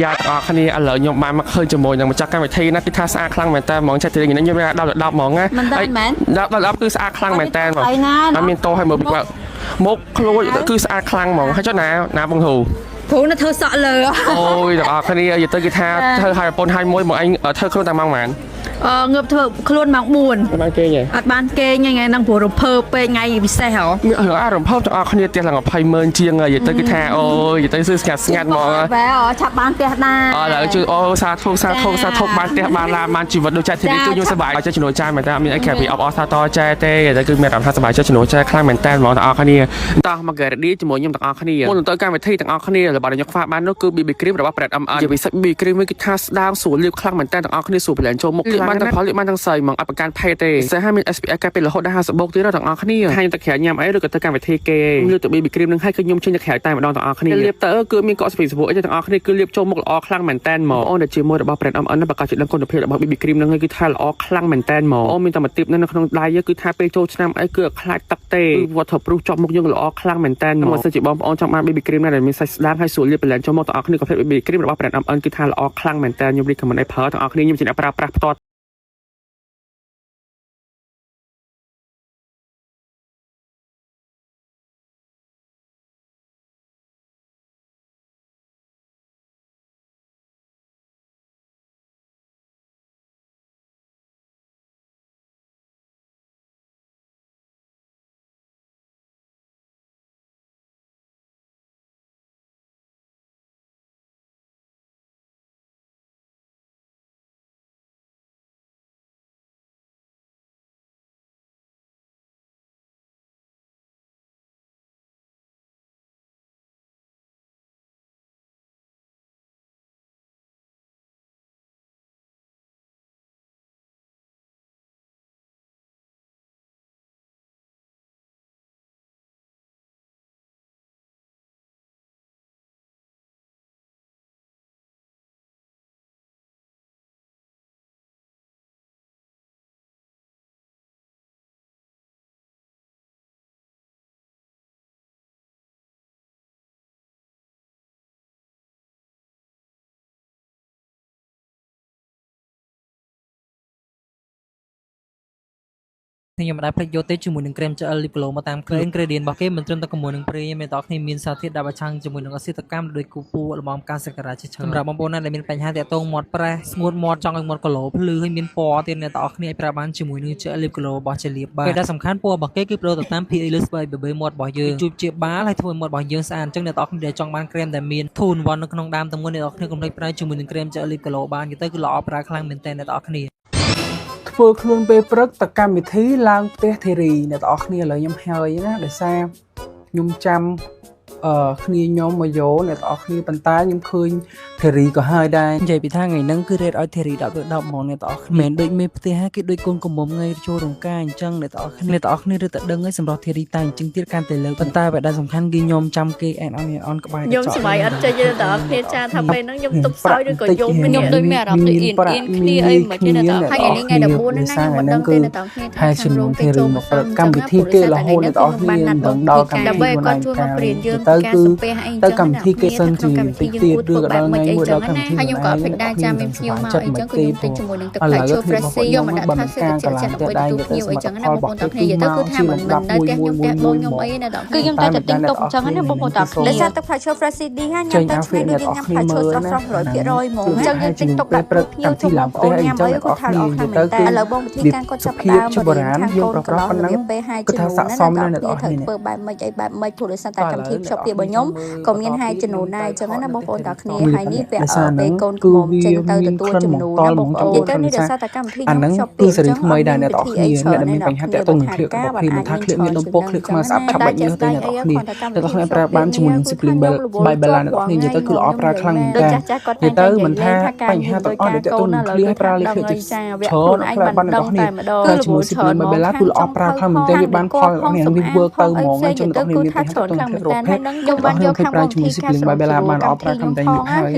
យ៉ាអរគ្នាឥឡូវខ្ញុំបានមកឃើញជាមួយនឹងម្ចាស់កម្មវិធីណាគឺថាស្អាតខ្លាំងមែនតើហ្មងចាត់ទីនេះខ្ញុំ10ហ្មងណា10គឺស្អាតខ្លាំងមែនតើហ្មងអត់មានតោះឲ្យមើលពីមកខ្លួនគឺស្អាតខ្លាំងហ្មងហើយចុះណាបងគ្រូព្រោះនៅធ្វើសក់លើអូយទាំងអរគ្នានិយាយទៅគឺថាធ្វើឲ្យប្រពន្ធឲ្យមួយមកអញធ្វើខ្លួនតែម៉ោងប៉ុន្មានងើបធ្វើខ្លួនម៉ោង4បានគេហ៎អត់បានគេថ្ងៃហ្នឹងព្រោះរំភើបពេកថ្ងៃពិសេសហ៎មានរំភើបទាំងអស់គ្នាផ្ទះឡើង200000ជាងនិយាយទៅគឺថាអូយនិយាយទៅស្ងាត់ហ្មងបែឆាប់បានផ្ទះដែរឥឡូវជួយអូសាធុបានផ្ទះបានឡានបានជីវិតដូចចែកទីនេះគឺខ្ញុំសប្បាយចិត្តជំនួសចាយមែនតើអត់មានអីក្រៅពីអបអរសាទរចែទេតែគឺមានអារម្មណ៍ថាសប្បាយចិត្តជំនួសចាយខ្លាំងមែនតើហ្មងទាំងអស់គ្នាតោះមកកែរឌីជាមួយខ្ញុំទាំងអស់គ្នាមុនទៅកម្មវិធីទាំងអស់គ្នារបស់ខ្ញុំខ្វះបាននោះគឺ BB Cream របស់ Brand MN ជាពិសេស BB Cream គឺថាស្ដាងស្រួលលាបខ្លាំងមែនតើទាំងអស់គ្នាស្រួលប្រឡែងចូលមុខខ្លាំងបានទាំងផលលាបបានទាំងស្អីហ្មងអត់ប្រកាន់ភេទទេតែហើយមាន SPF កាត់ពេលរហូតដល់50បូកទៀតទាំងអស់គ្នាហើយខ្ញុំទៅក្រៅញ៉ាំអីឬក៏ទៅកម្មវិធីគេលើទៅ BB Cream នឹងហើយគឺខ្ញុំចេញទៅក្រៅតែម្ដងទាំងអស់គ្នាលាបទៅគឺមានកក់ស្ពីសវអីទាំងអស់គ្នាគឺលាបចូលមុខល្អខ្លាំងមែនតើហ្មងអូនដែលជាមួយរបស់ Brand MN ប្រកាសជាដឹងគុណភាពរបស់ BB Cream នឹងគឺថាល្អខ្លាំងមែនតើហ្មងអូនមានតែមួយទីបនៅក្នុងដៃគឺថាពេលចូលឆ្នាំអីគឺខ្លាចទឹកទេគឺ waterproof ជាប់មុខយើងល្អខ្លាំងមែនតើមកសិនជាបងប្អូនចង់បាន BB Cream ណាដែលមានសាច់ស្ដាងហើយស្រួលលាបប្រឡែងចូលមុខទាំងអស់គ្នាក៏ភ្លេច BB Cream របស់ Brand MN គឺថាល្អខ្លាំងមែនតើខ្ញុំរីកខមមិនឲ្យប្រើទាំងអស់គ្នាខ្ញុំជាអ្នកប្រើប្រាស់ផ្ទាល់ខ្ញុំមិនដែលភ្លេចយកទេជាមួយនឹង krem gel lip glow មកតាមគ្រឿង ingredient របស់គេមិនត្រឹមតែជាមួយនឹងប្រេងមានតែគ្នាមានសារធាតុដែលប្រឆាំងជាមួយនឹងអសិទ្ធកម្មដូចគូពូលំមការសក្ការៈជាច្រើនសម្រាប់បងប្អូនដែលមានបញ្ហាទាក់ទងមាត់ប្រេះស្ងួតមាត់ចង់ឲ្យមាត់កឡូភ្លឺហើយមានពណ៌ទៀតអ្នកទាំងអស់គ្នាអាចប្រើបានជាមួយនឹង gel lip glow របស់ Jelly បាទដែលសំខាន់ពណ៌របស់គេគឺប្រូទៅតាម pH លើស្បែកបេមាត់របស់យើងជួយព្យាបាលហើយធ្វើឲ្យមាត់របស់យើងស្អាតអញ្ចឹងអ្នកទាំងអស់គ្នាដែលចង់បាន krem ដែលមាន 2 in 1នៅក្នុងដើមទាំងមូលអ្នកទាំងអស់គ្នាកុំភ្លេចប្រើជាមួយនឹង krem gel lip glow បាននិយាយទៅគឺល្អប្រើខ្លាំងមែនតើអ្នកទាំងអស់គ្នាធ្វើខ្លួនពេលព្រឹកទៅកម្មវិធីឡើងផ្ទះធីរីអ្នកទាំងអស់គ្នាឥឡូវខ្ញុំហើយណាដោយសារខ្ញុំចាំគ្នាខ្ញុំមកយកអ្នកទាំងអស់គ្នាប៉ុន្តែខ្ញុំឃើញធីរីក៏ហើយដែរនិយាយពីថាថ្ងៃហ្នឹងគឺរ៉េតឲ្យធីរី10ទៅ10ហ្មងអ្នកទាំងអស់គ្នាមិនដូចមេផ្ទះគេដូចកូនកំមុំថ្ងៃចូលរោងការអញ្ចឹងអ្នកទាំងអស់គ្នាឬតែដឹងឲ្យសម្រាប់ធីរីតែអញ្ចឹងទៀតកាន់តែលើប៉ុន្តែបែរដែលសំខាន់គឺខ្ញុំចាំគេអនក្បែរខ្ញុំសប្បាយអត់ចេញទេដល់អត់គ្នាចាថាពេលហ្នឹងខ្ញុំទុកសោយឬក៏យំខ្ញុំដូចមានអារម្មណ៍ដូចអៀនគ្នាអីមកចេះដល់ហើយថ្ងៃនេះថ្ងៃ14ហ្នឹងខ្ញុំមិនដឹងទេដល់គ្នាថាខ្ញុំរងគេចូលមកកម្មវិធីគេរហូតអ្នកទាំងអស់គ្នាមិនដល់កម្មវិធីដើម្បីគាត់ជួយមកព្រៀនយើងការសំពះអីទៅកម្មវិធីគេសិនជាតិចទៀតឬក៏ដល់ថ្ងៃមួយដល់កម្មវិធីហើយខ្ញុំក៏អត់ភ្លេចដែរចាំមានភ្ញៀវមកអីចឹងគឺខ្ញុំទិញជាមួយនឹងទឹកផ្លែឈើ Freshie យកមកដាក់ថាសិទ្ធិជាដើម្បីទទួលភ្ញៀវអីចឹងណាបងប្អូនទាំងគ្នានិយាយទៅគឺថាមិននៅផ្ទះខ្ញុំផ្ទះបងខ្ញុំអីណាដល់គឺខ្ញុំតែទិញទុកអញ្ចឹងណាបងប្អូនទាំងគ្នាដោយសារទឹកផ្លែឈើ Freshie ឌីហ្នឹងញ៉ាំទៅឆ្ងាញ់ដូចញ៉ាំផ្លែឈើស្រស់ៗ 100% ហ្មងអញ្ចឹងយើងទិញទុកដាក់ព្រឹកភ្ញៀវចូលមកអូនញ៉ាំអីគាត់ថាល្អខ្លាំងមែនតើឥឡូវបងវិធីការគាត់ចាប់ដើមមករៀនខាងកូនក៏ដល់របៀបពេលហើយជំនួសណាដល់គ្នាធ្វើបែបម៉េចអីបែបម៉េចព្រោះដោយសារតែកម្មវិធីភ្ជាប់ពីរបស់ខ្ញុំក៏មានហើយជំនួសដែរអញ្ចឹងណាបងប្អូនទាំងគ្នាហើយនេះវាពេលកូនកំមុំចេញទៅទទួលជំនួសណាបងប្អូននិយាយទៅនេះដោយសារតែកម្មវិធីខ្ញុំភ្ជាប់ពីគឺសេរីថ្មីដែរអ្នកទាំងគ្នាអ្នកដែលមានបញ្ហាតាក់ទងនឹងឃ្លៀករបស់គ្នាមិនថាឃ្លៀកមាននំពកឃ្លៀកខ្មៅស្អាប់ឆាប់បាច់ញើសទៅអ្នកទាំងគ្នាអ្នកទាំងគ្នាប្រើបានជាមួយនឹង Sibling Bella អ្នកទាំងគ្នានិយាយទៅគឺល្អប្រើខ្លាំងមែនតើនិយាយទៅមិនថាបញ្ហាទាំងអស់ដែលតាក់ទងនឹងឃ្លៀកប្រើលេខឃ្លៀកច្រើនប្រើបានអ្នកទាំងគ្នាគឺជាមួយ Sibling Bella គឺល្អប្រើខ្លាំងមែនតើវាបានផលនេះវា work ទៅហ្មងអញ្ចឹងអ្នកទាំងគ្នាមានបញ្ហាតាក់ទងនឹងឃ្លៀកប្រភេទខ្ញុំបានយកខាងបងទីការ Bella បានល្អប្រើខ្លាំងតែយូរហើយ